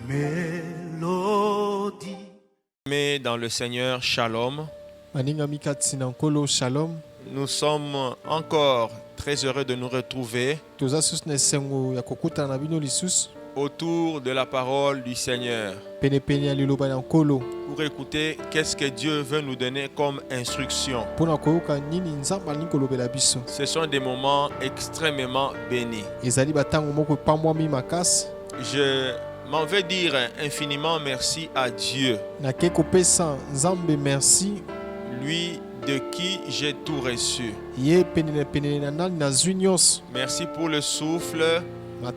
mélodie. Mais dans le Seigneur, shalom. Shalom. Nous sommes encore très heureux de nous retrouver autour de la parole du Seigneur pour écouter qu'est-ce que Dieu veut nous donner comme instruction. Ce sont des moments extrêmement bénis. Je m'en vais dire infiniment merci à Dieu, lui de qui j'ai tout reçu. Merci pour le souffle, la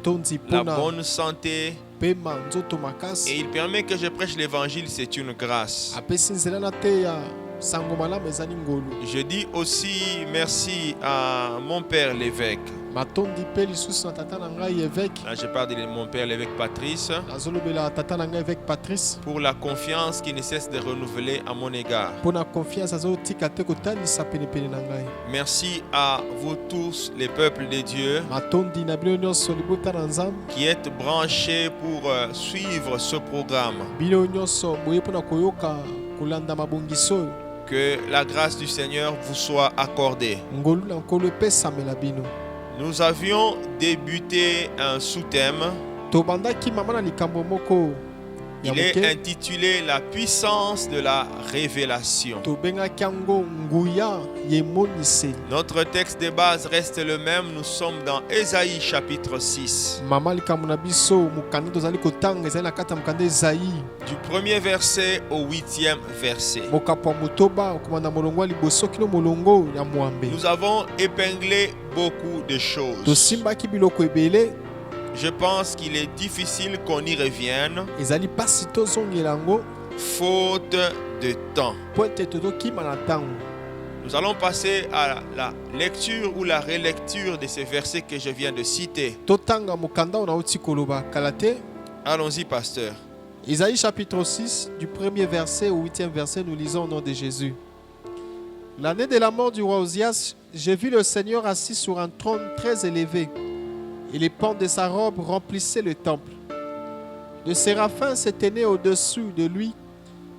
bonne santé, et il permet que je prêche l'évangile, c'est une grâce. Je dis aussi merci à mon père l'évêque. Là, je parle de mon père l'évêque Patrice, pour la confiance qui ne cesse de renouveler à mon égard. Merci à vous tous, les peuples de Dieu, qui êtes branchés pour suivre ce programme. Que la grâce du Seigneur vous soit accordée. Nous avions débuté un sous-thème. Il est intitulé La puissance de la révélation. Notre texte de base reste le même. Nous sommes dans Ésaïe chapitre 6. Du premier verset au 8e verset. Nous avons épinglé beaucoup de choses. Je pense qu'il est difficile qu'on y revienne, faute de temps. Nous allons passer à la lecture ou la relecture de ces versets que je viens de citer. Allons-y, pasteur. Isaïe chapitre 6, du premier verset au 8e verset, nous lisons au nom de Jésus. L'année de la mort du roi Osias, j'ai vu le Seigneur assis sur un trône très élevé, et les pans de sa robe remplissaient le temple. De séraphins s'éteignaient au-dessus de lui.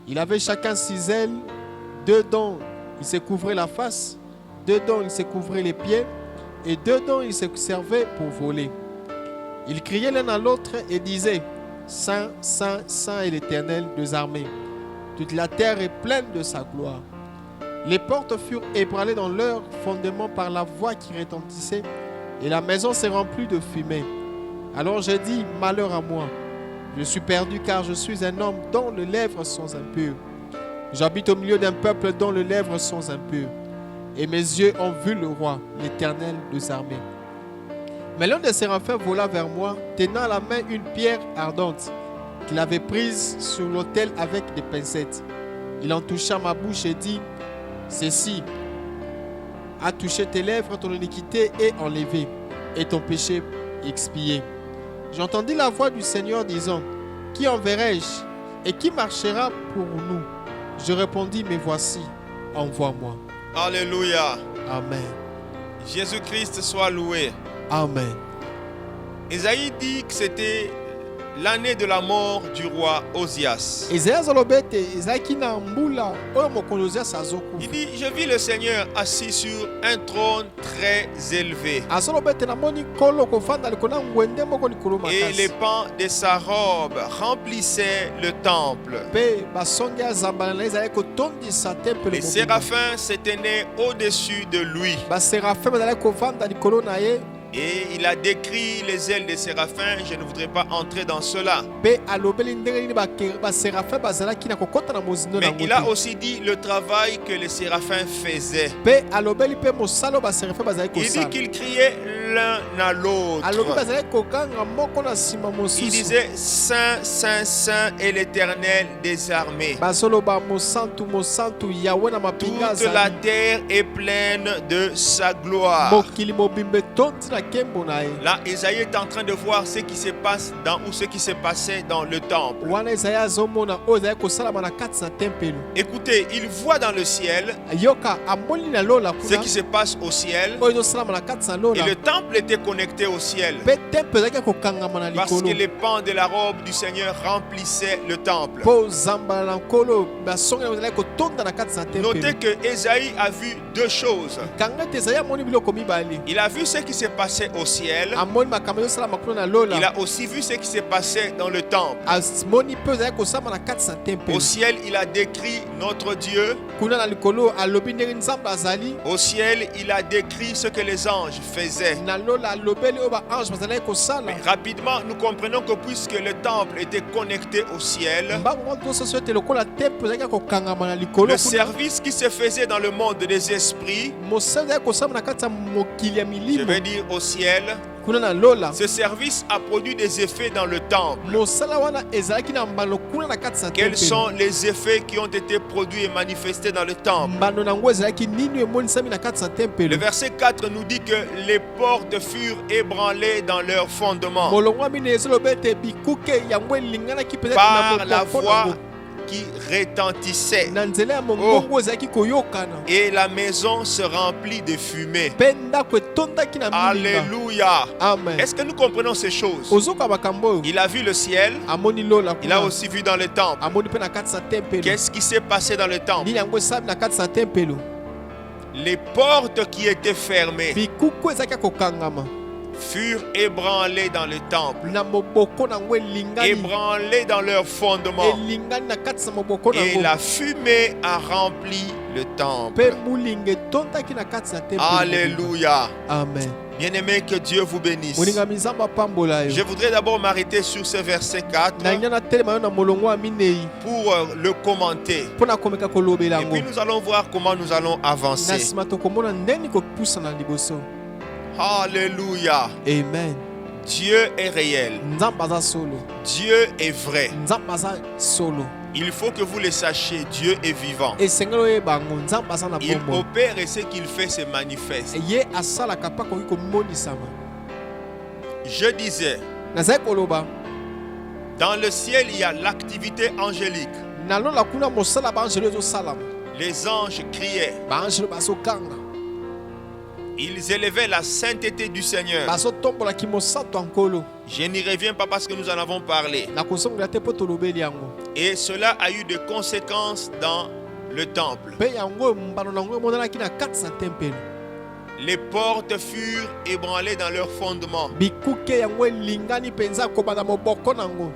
Il avait chacun 6 ailes, 2 dont il se couvrait la face, 2 dont il se couvrait les pieds, et 2 dont il se servait pour voler. Ils criaient l'un à l'autre et disaient: Saint, Saint, Saint est l'Éternel des armées. Toute la terre est pleine de sa gloire. Les portes furent ébranlées dans leur fondement par la voix qui retentissait, et la maison s'est remplie de fumée. Alors j'ai dit: malheur à moi, je suis perdu, car je suis un homme dont les lèvres sont impures. J'habite au milieu d'un peuple dont les lèvres sont impures, et mes yeux ont vu le roi, l'Éternel des armées. Mais l'un des séraphins vola vers moi, tenant à la main une pierre ardente qu'il avait prise sur l'autel avec des pincettes. Il en toucha ma bouche et dit: ceci a touché tes lèvres, ton iniquité est enlevée et ton péché expié. J'entendis la voix du Seigneur disant: qui enverrai-je et qui marchera pour nous? Je répondis: mais voici, envoie-moi. Alléluia. Amen. Jésus-Christ soit loué. Amen. Ésaïe dit que c'était l'année de la mort du roi Osias. Il dit: je vis le Seigneur assis sur un trône très élevé, et les pans de sa robe remplissaient le temple. Les séraphins s'éteignaient au-dessus de lui. Et il a décrit les ailes des séraphins. Je ne voudrais pas entrer dans cela. Mais il a aussi dit le travail que les séraphins faisaient. Il dit qu'ils criaient l'un à l'autre. Il disait: Saint, Saint, Saint est l'Éternel des armées. Toute la terre est pleine de sa gloire. Là, Esaïe est en train de voir ce qui se passe ce qui s'est passé dans le temple. Écoutez, il voit dans le ciel ce qui se passe au ciel. Et le temple était connecté au ciel. Parce que les pans de la robe du Seigneur remplissaient le temple. Notez que Esaïe a vu deux choses. Il a vu ce qui s'est passé au ciel. Il a aussi vu ce qui s'est passé dans le temple. Au ciel, il a décrit notre Dieu. Au ciel, il a décrit ce que les anges faisaient. Mais rapidement, nous comprenons que puisque le temple était connecté au ciel, le service qui se faisait dans le monde des esprits, je vais dire au ciel, ce service a produit des effets dans le temple. Quels sont les effets qui ont été produits et manifestés dans le temple? Le verset 4 nous dit que les portes furent ébranlées dans leur fondement par la voix qui retentissait. Et la maison se remplit de fumée. Alléluia. Est-ce que nous comprenons ces choses? Il a vu le ciel. Il a aussi vu dans le temple. Qu'est-ce qui s'est passé dans le temple? Les portes qui étaient fermées furent ébranlés dans le temple, ébranlés dans leur fondement, et la fumée a rempli le temple. Alléluia. Amen. Bien-aimé, que Dieu vous bénisse. Je voudrais d'abord m'arrêter sur ce verset 4 pour le commenter. Et puis nous allons voir comment nous allons avancer. Alléluia. Amen. Dieu est réel. Dieu est vrai. Il faut que vous le sachiez, Dieu est vivant. Il opère et ce qu'il fait se manifeste. Je disais, dans le ciel, il y a l'activité angélique. Les anges criaient. Ils élevaient la sainteté du Seigneur. Je n'y reviens pas parce que nous en avons parlé. Et cela a eu des conséquences dans le temple. Les portes furent ébranlées dans leur fondement.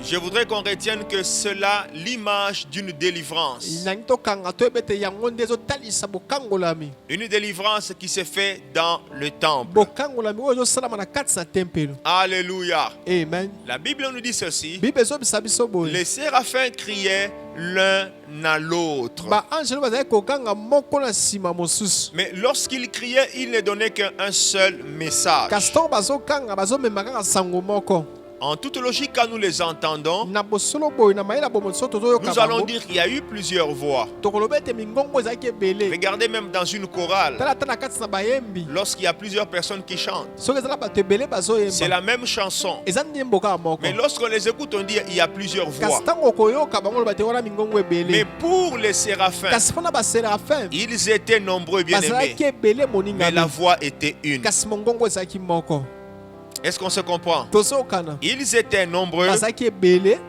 Je voudrais qu'on retienne que cela l'image d'une délivrance. Une délivrance qui se fait dans le temple. Alléluia. Amen. La Bible nous dit ceci. Les séraphins criaient l'un à l'autre. Mais lorsqu'ils criaient, ils ne donnaient qu'un seul message. En toute logique, quand nous les entendons, nous allons dire qu'il y a eu plusieurs voix. Regardez même dans une chorale, lorsqu'il y a plusieurs personnes qui chantent, c'est la même chanson. Mais lorsqu'on les écoute, on dit qu'il y a plusieurs voix. Mais pour les séraphins, ils étaient nombreux, bien-aimés, mais la voix était une. Est-ce qu'on se comprend? Ils étaient nombreux,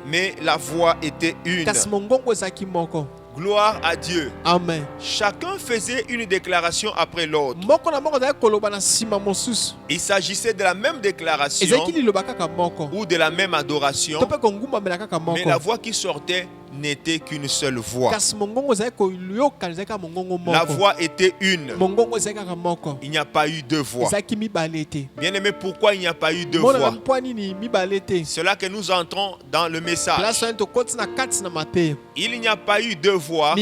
mais la voix était une. Gloire à Dieu. Amen. Chacun faisait une déclaration après l'autre. Il s'agissait de la même déclaration ou de la même adoration, mais la voix qui sortait n'était qu'une seule voix. La voix était une. Il n'y a pas eu deux voix. Bien aimé, pourquoi il n'y a pas eu deux voix? C'est là que nous entrons dans le message. Il n'y a pas eu deux voix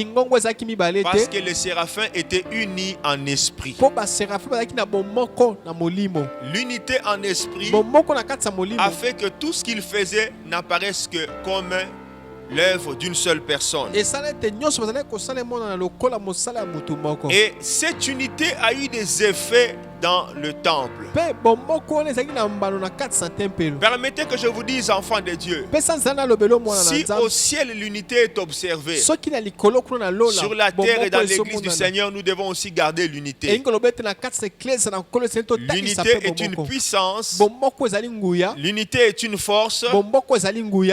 parce que les séraphins étaient unis en esprit. L'unité en esprit a fait que tout ce qu'ils faisaient n'apparaisse que comme l'œuvre d'une seule personne. Et cette unité a eu des effets dans le temple. Permettez que je vous dise, enfants de Dieu, si au ciel l'unité est observée, sur la terre et dans l'église du Seigneur, nous devons aussi garder l'unité. L'unité est une puissance, l'unité est une force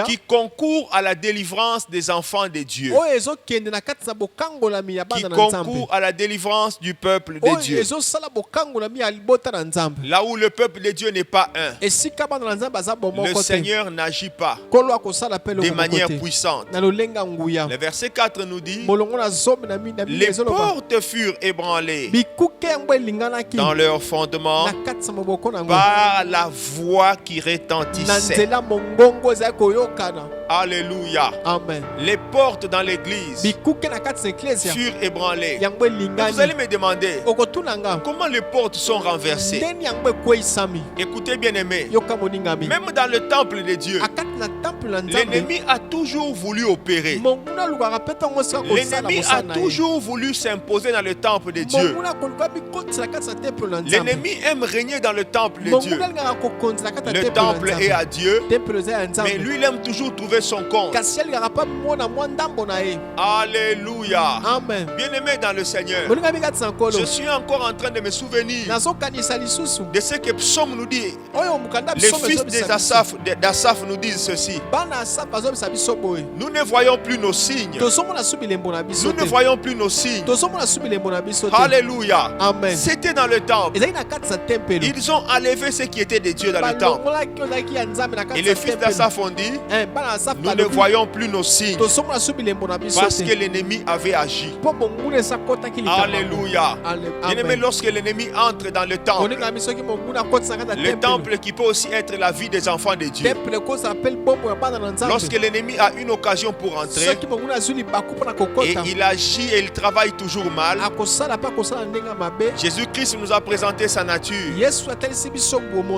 qui concourt à la délivrance des enfants de Dieu, qui concourt à la délivrance du peuple de Dieu. Là où le peuple de Dieu n'est pas un, le Seigneur n'agit pas de manière puissante. Le verset 4 nous dit: les portes furent ébranlées dans leur fondement par la voix qui retentissait. Alléluia. Amen. Les portes dans l'église furent ébranlées. Vous allez me demander, comment les portes sont renversées? Écoutez, bien aimé, même dans le temple de Dieu, l'ennemi a toujours voulu opérer. L'ennemi a toujours voulu s'imposer dans le temple de Dieu. L'ennemi aime régner dans le temple de Dieu. Le temple est à Dieu, mais lui, il aime toujours trouver son compte. Alléluia. Amen. Bien-aimé dans le Seigneur, je suis encore en train de me souvenir de ce que Psaume nous dit. Les fils d'Asaph nous disent ceci: nous ne voyons plus nos signes. Nous ne voyons plus nos signes. Alléluia. Amen. C'était dans le temple. Ils ont enlevé ce qui était de Dieu dans le temple. Et les fils d'Asaph ont dit: nous ne voyons plus nos signes, parce que l'ennemi avait agi. Alléluia. Bien-aimé, lorsque l'ennemi entre dans le temple qui peut aussi être la vie des enfants de Dieu, lorsque l'ennemi a une occasion pour entrer et il agit et il travaille toujours mal, Jésus-Christ nous a présenté sa nature.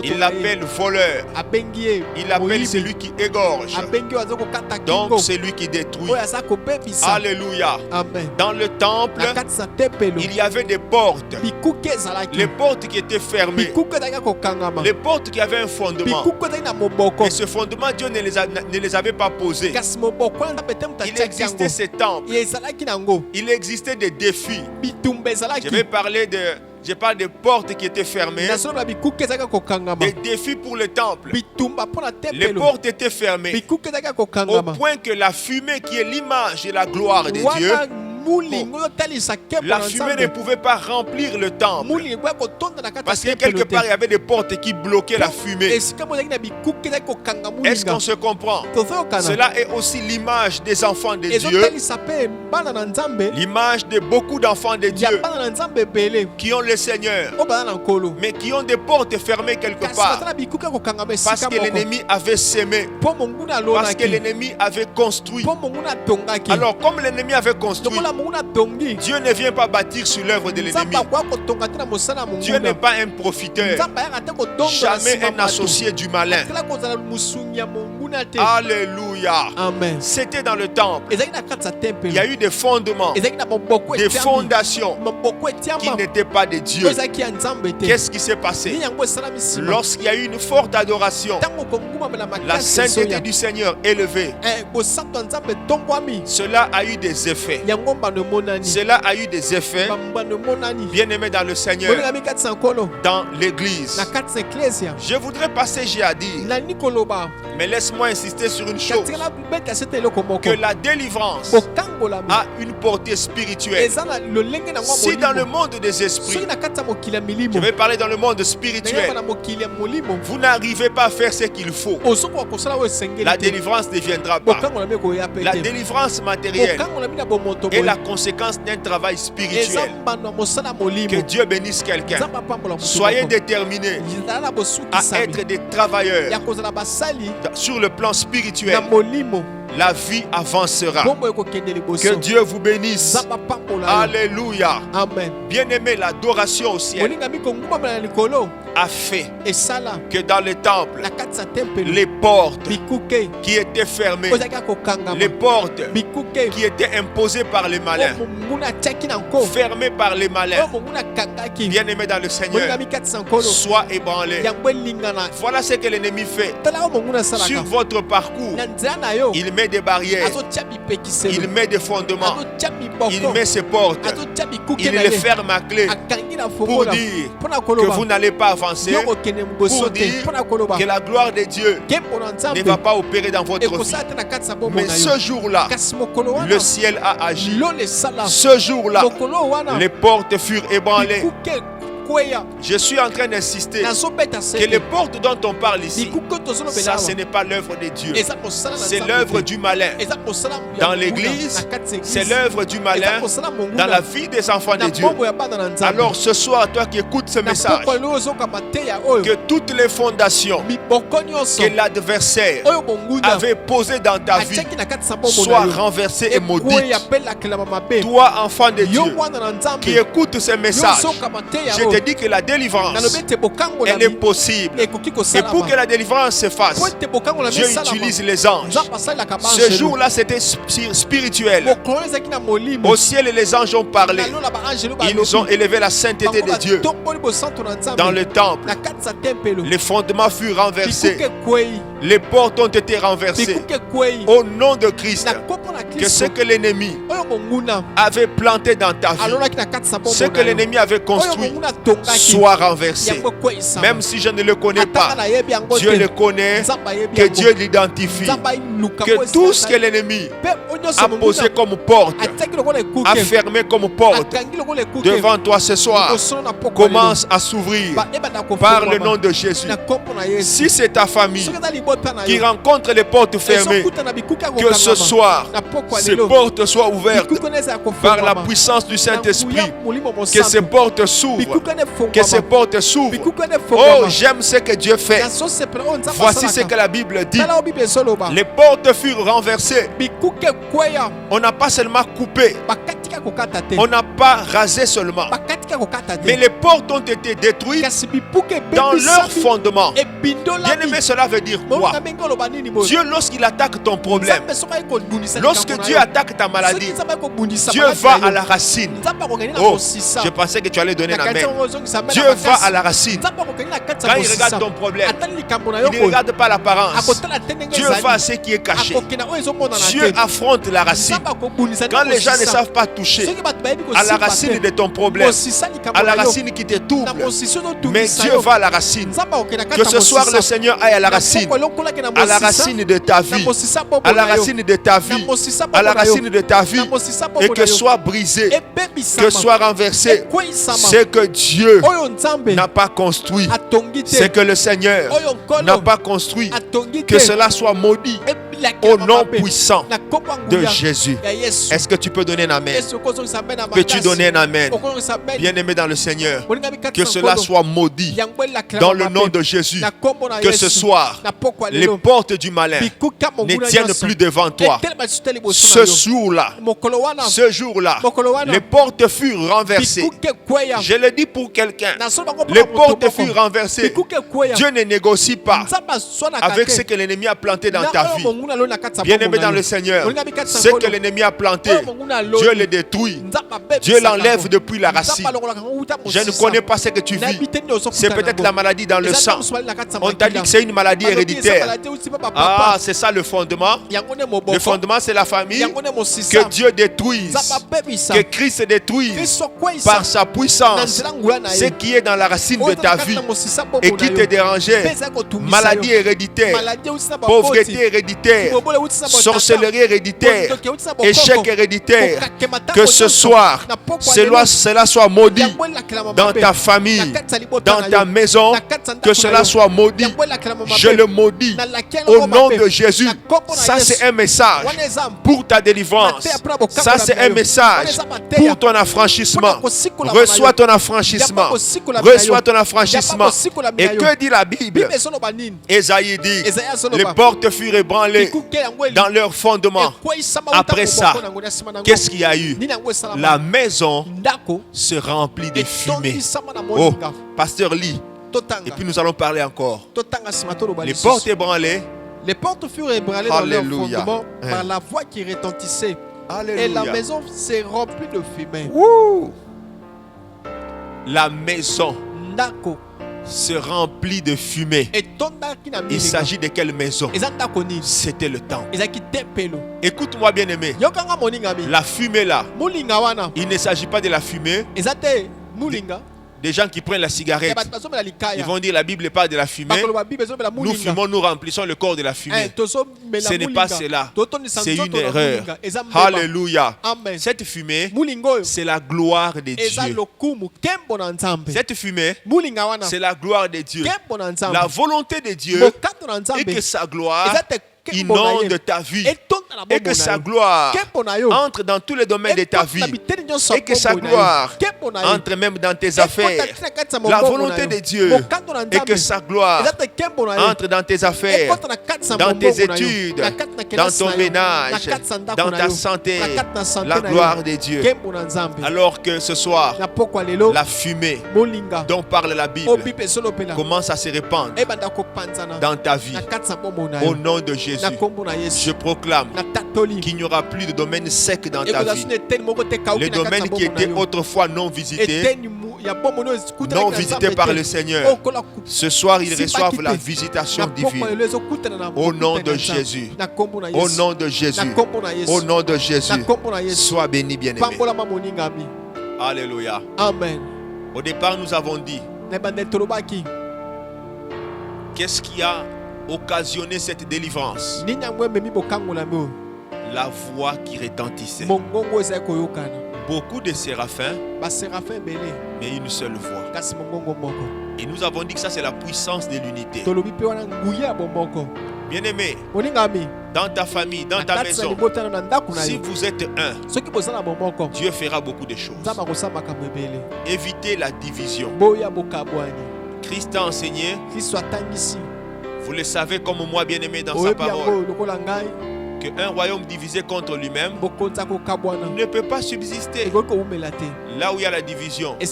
Il l'appelle voleur, il l'appelle celui qui égorge, donc celui qui détruit. Alléluia. Amen. Dans le temple, il y avait des portes. Les portes qui étaient fermées. Les portes qui avaient un fondement. Et ce fondement, Dieu ne les avait pas posés. Il existait ces temples. Il existait des défis. Je parle des portes qui étaient fermées. Des défis pour le temple. Les portes étaient fermées au point que la fumée, qui est l'image et la gloire de Dieu, la fumée ne pouvait pas remplir le temple, parce que quelque part il y avait des portes qui bloquaient la fumée. Est-ce qu'on se comprend? Cela est aussi l'image des enfants de Dieu, l'image de beaucoup d'enfants de Dieu qui ont le Seigneur, mais qui ont des portes fermées quelque part, parce que l'ennemi avait sémé, parce que l'ennemi avait construit. Alors comme l'ennemi avait construit, Dieu ne vient pas bâtir sur l'œuvre de l'ennemi. Dieu n'est pas un profiteur, jamais un associé du malin. Alléluia. Amen. C'était dans le temple. Il y a eu des fondements, des fondations qui n'étaient pas de Dieu. Qu'est-ce qui s'est passé? Lorsqu'il y a eu une forte adoration, la sainteté du Seigneur élevée, cela a eu des effets. Cela a eu des effets, bien-aimés dans le Seigneur, dans l'église. Je voudrais passer, j'ai à dire, mais laisse-moi insister sur une chose, que la délivrance a une portée spirituelle. Si dans le monde des esprits, je vais parler dans le monde spirituel, vous n'arrivez pas à faire ce qu'il faut, la délivrance ne viendra pas. La délivrance matérielle est la conséquence d'un travail spirituel. Que Dieu bénisse quelqu'un. Soyez déterminés à être des travailleurs sur le plan spirituel. La vie avancera. Que Dieu vous bénisse. Alléluia. Amen. Bien-aimé, l'adoration au ciel a fait que dans le temple, les portes qui étaient fermées, les portes qui étaient imposées par les malins, fermées par les malins, bien-aimés dans le Seigneur, soient ébranlées. Voilà ce que l'ennemi fait. Sur votre parcours, il met des barrières, il met des fondements, il met ses portes, il les ferme à clé pour dire que vous n'allez pas avancer, pour dire que la gloire de Dieu ne va pas opérer dans votre vie. Mais ce jour-là, le ciel a agi. Ce jour-là, les portes furent ébranlées. Je suis en train d'insister que les portes dont on parle ici, ça ce n'est pas l'œuvre de Dieu, c'est l'œuvre du malin. Dans l'église, c'est l'œuvre du malin dans la vie des enfants de Dieu. Alors ce soir, toi qui écoutes ce message, que toutes les fondations que l'adversaire avait posées dans ta vie soient renversées et maudites. Toi, enfant de Dieu, qui écoute ce message, je te dis que la délivrance, elle est possible. Et pour que la délivrance se fasse, Dieu utilise les anges. Ce jour-là, c'était spirituel. Au ciel, les anges ont parlé. Ils ont élevé la sainteté de Dieu. Dans le temple, les fondements furent renversés. Les portes ont été renversées. Au nom de Christ, que ce que l'ennemi avait planté dans ta vie, ce que l'ennemi avait construit, soit renversé. Même si je ne le connais pas, Dieu le connaît, que Dieu l'identifie. Que tout ce que l'ennemi a posé comme porte, a fermé comme porte devant toi ce soir, commence à s'ouvrir par le nom de Jésus. Si c'est ta famille qui rencontre les portes fermées, que ce soir, ces portes soient ouvertes par la puissance du Saint-Esprit. Que ces portes s'ouvrent. Que ces portes s'ouvrent. Oh, j'aime ce que Dieu fait. Voici ce que la Bible dit. Les portes furent renversées. On n'a pas seulement coupé, on n'a pas rasé seulement, mais les portes ont été détruites dans leur fondement. Bien-aimé, cela veut dire quoi? Dieu, lorsqu'il attaque ton problème, lorsque Dieu attaque ta maladie, Dieu va à la racine. Oh, je pensais que tu allais donner la main. Dieu va à la racine. Quand il regarde ton problème, il ne regarde pas l'apparence. Dieu va à ce qui est caché. Dieu affronte la racine. Quand les gens ne savent pas toucher à la racine de ton problème, à la racine qui te trouble, mais Dieu va à la racine. Que ce soir le Seigneur aille à la racine de ta vie, à la racine de ta vie, à la racine de ta vie, et que soit brisé, que soit renversé ce que Dieu n'a pas construit, ce que le Seigneur n'a pas construit, que cela soit maudit au nom puissant de Jésus. Est-ce que tu peux donner un amen? Peux-tu donner un amen? Bien-aimé dans le Seigneur, que cela soit maudit dans le nom de Jésus. Que ce soir, les portes du malin ne tiennent plus devant toi. Ce jour-là, les portes furent renversées. Je le dis pour quelqu'un. Les portes furent renversées. Dieu ne négocie pas avec ce que l'ennemi a planté dans ta vie. Bien-aimé dans le Seigneur, ce que l'ennemi a planté, Dieu le détruit. Dieu l'enlève depuis la racine. Je ne connais pas ce que tu vis. C'est peut-être la maladie dans le sang. On t'a dit que c'est une maladie héréditaire. Ah, c'est ça le fondement. Le fondement, c'est la famille. Que Dieu détruise, que Christ détruise par sa puissance ce qui est dans la racine de ta vie et qui te dérangeait. Maladie héréditaire, pauvreté héréditaire, sorcellerie héréditaire, échec héréditaire. Que ce soir, cela soit maudit dans ta famille, dans ta maison. Que cela soit maudit. Je le maudis au nom de Jésus. Ça, c'est un message pour ta délivrance. Ça, c'est un message pour ton affranchissement. Reçois ton affranchissement. Reçois ton affranchissement. Et que dit la Bible? Ésaïe dit, les portes furent ébranlées dans leur fondement. Après ça, qu'est-ce qu'il y a eu? La maison se remplit de fumée. Oh, Pasteur Lee, Et puis nous allons parler encore. Les portes ébranlées. Les portes furent ébranlées dans leur fondement par la voix qui retentissait. Alléluia. Et la maison s'est remplie de fumée. La maison se remplit de fumée. Il s'agit de quelle maison? C'était le temple. Écoute-moi bien aimé. La fumée là, il ne s'agit pas de la fumée des gens qui prennent la cigarette. Ils vont dire la Bible parle de la fumée. Nous fumons, nous remplissons le corps de la fumée. Ce n'est pas cela. C'est une erreur. Alléluia. Cette fumée, c'est la gloire de Dieu. Cette fumée, c'est la gloire de Dieu. La volonté de Dieu est que sa gloire inonde ta vie et que sa gloire entre dans tous les domaines de ta vie et que sa gloire entre même dans tes affaires. La volonté de Dieu est que sa gloire entre dans tes affaires, dans tes études, dans ton ménage, dans ta santé. La gloire de Dieu. Alors que ce soir, la fumée dont parle la Bible commence à se répandre dans ta vie. Au nom de Jésus, je proclame qu'il n'y aura plus de domaine sec dans ta vie. Les domaines qui étaient autrefois non visités par le Seigneur, ce soir ils reçoivent la visitation divine. Au nom de Jésus. Au nom de Jésus. Au nom de Jésus. Sois béni, bien-aimé. Alléluia. Amen. Au départ, nous avons dit qu'est-ce qui a occasionné cette délivrance? La voix qui retentissait. Beaucoup de séraphins, mais une seule voix. Et nous avons dit que ça c'est la puissance de l'unité. Bien-aimé, dans ta famille, dans ta maison, si vous êtes un, Dieu fera beaucoup de choses. Évitez la division. Christ a enseigné, vous le savez comme moi, bien-aimé, dans sa parole, qu'un royaume divisé contre lui-même ne peut pas subsister. Là où il y a la division, il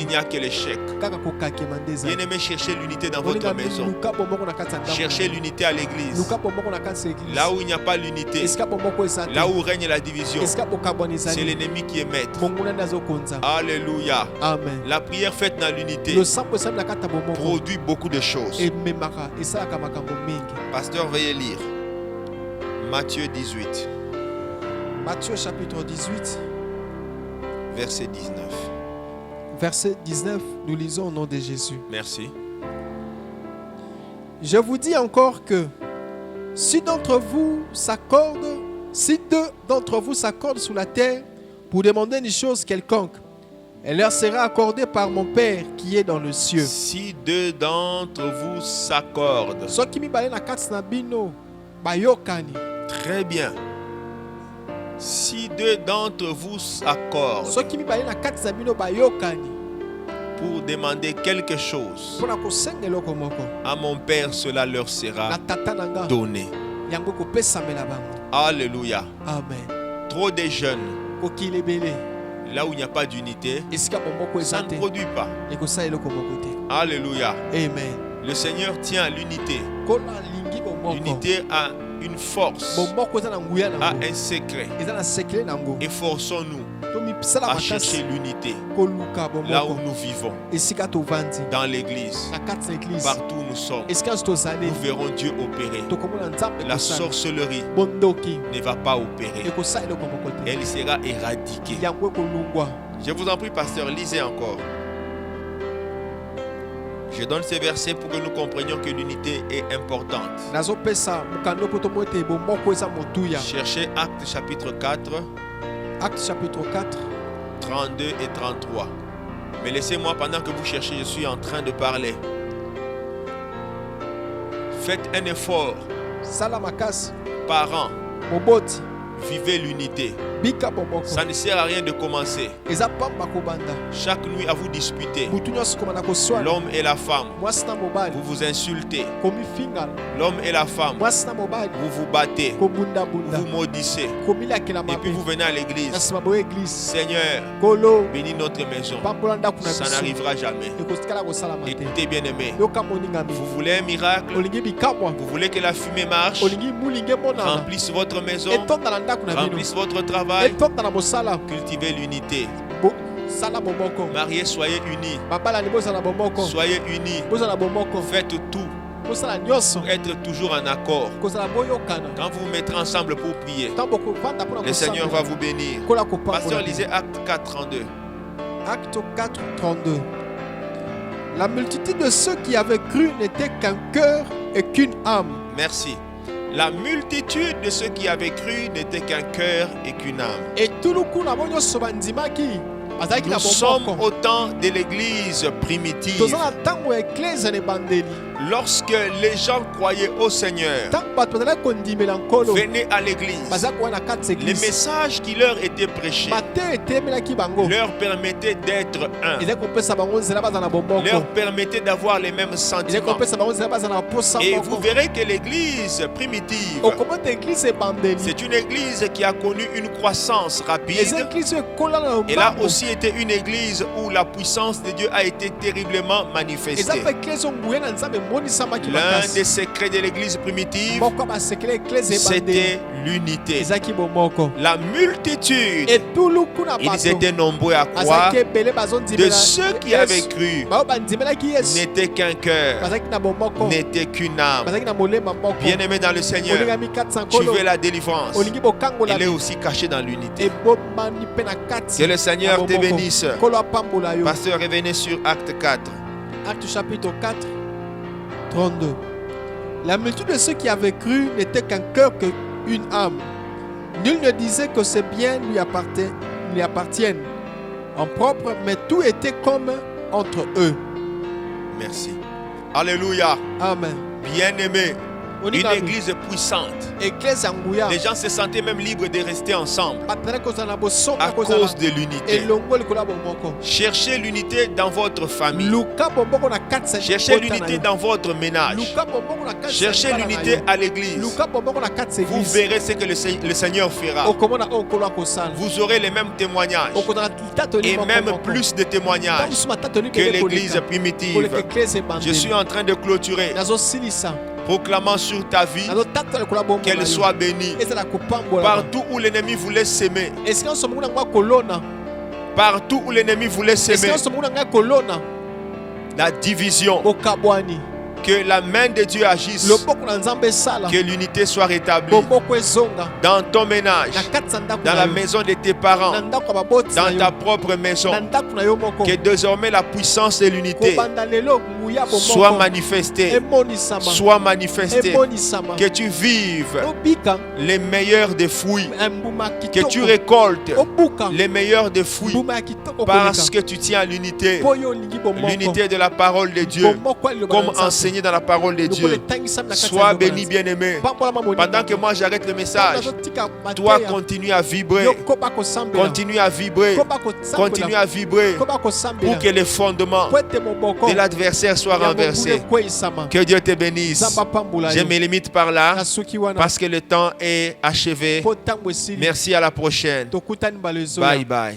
n'y a que l'échec. Bien-aimé, cherchez l'unité dans votre maison. Cherchez l'unité à l'église. Là où il n'y a pas l'unité, là où règne la division, c'est l'ennemi qui est maître. Alléluia. Amen. La prière faite dans l'unité produit beaucoup de choses. Pasteur, veuillez lire Matthieu 18. Matthieu chapitre 18. Verset 19. Verset 19, nous lisons au nom de Jésus. Merci. Je vous dis encore que si deux d'entre vous s'accordent sous la terre pour demander une chose quelconque, elle leur sera accordée par mon Père qui est dans le cieux. Si deux d'entre vous s'accordent. Très bien. Si deux d'entre vous s'accordent pour demander quelque chose à mon Père, cela leur sera donné. Alléluia. Amen. Trop de jeunes, là où il n'y a pas d'unité, ça ne produit pas. Alléluia. Amen. Le Seigneur tient à l'unité. L'unité a une force, a un secret. Efforçons-nous à chercher l'unité là où nous vivons, dans l'église, partout où nous sommes. Nous verrons Dieu opérer. La sorcellerie ne va pas opérer. Elle sera éradiquée. Je vous en prie, pasteur, lisez encore. Je donne ces versets pour que nous comprenions que l'unité est importante. Cherchez Actes chapitre 4. Actes chapitre 4. 32 et 33. Mais laissez-moi, pendant que vous cherchez, je suis en train de parler. Faites un effort. Parents, Vivez l'unité. Ça ne sert à rien de commencer. Chaque nuit à vous disputer. L'homme et la femme. Vous vous insultez. L'homme et la femme. Vous vous battez. Vous maudissez. Et puis vous venez à l'église. Seigneur, bénis notre maison. Ça n'arrivera jamais. Écoutez, bien-aimés. Vous voulez un miracle? Vous voulez que la fumée marche? Remplisse votre maison. Remplisse votre travail. Cultivez l'unité. Mariés, soyez unis. Soyez unis. Faites tout pour être toujours en accord. Quand vous vous mettrez ensemble pour prier, le Seigneur va vous bénir. Pasteur, lisez Acte 4, 32. Acte 4, 32. La multitude de ceux qui avaient cru n'était qu'un cœur et qu'une âme. Merci. La multitude de ceux qui avaient cru n'était qu'un cœur et qu'une âme. Nous sommes au temps de l'église primitive. Lorsque les gens croyaient au Seigneur, venaient à l'église, les messages qui leur étaient prêchés leur permettaient d'être un, leur permettaient d'avoir les mêmes sentiments. Et vous verrez que l'église primitive, c'est une église qui a connu une croissance rapide. Et là aussi était une église où la puissance de Dieu a été terriblement manifestée. L'un des secrets de l'église primitive, c'était l'unité. La multitude, ils étaient nombreux à croire, de ceux qui avaient cru, n'était qu'un cœur, n'était qu'une âme. Bien-aimé dans le Seigneur, tu veux la délivrance, elle est aussi cachée dans l'unité. Que le Seigneur te bénisse. Pasteur, revenez sur Acte 4. Acte chapitre 4, 32. La multitude de ceux qui avaient cru n'était qu'un cœur, qu'une âme. Nul ne disait que ces biens lui appartiennent en propre, mais tout était commun entre eux. Merci. Alléluia. Amen. Bien-aimé, une église puissante. Les gens se sentaient même libres de rester ensemble à cause de l'unité. Cherchez l'unité dans votre famille. Cherchez l'unité dans votre ménage. Cherchez l'unité à l'église. Vous verrez ce que le Seigneur fera. Vous aurez les mêmes témoignages et même plus de témoignages que l'église primitive. Je suis en train de clôturer, proclamant sur ta vie qu'elle soit bénie. Partout où l'ennemi voulait s'aimer, partout où l'ennemi voulait s'aimer, la division, que la main de Dieu agisse, que l'unité soit rétablie dans ton ménage, dans la maison de tes parents, dans ta propre maison. Que désormais la puissance de l'unité soit manifestée, soit manifestée. Que tu vives les meilleurs des fruits, que tu récoltes les meilleurs des fruits, parce que tu tiens à l'unité, l'unité de la parole de Dieu, comme enseigné dans la parole de Dieu. Sois béni, bien-aimé. Pendant que moi j'arrête le message, toi continue à vibrer, continue à vibrer, continue à vibrer, pour que les fondements de l'adversaire soient renversés. Que Dieu te bénisse. Je me limite par là parce que le temps est achevé. Merci, à la prochaine. Bye bye.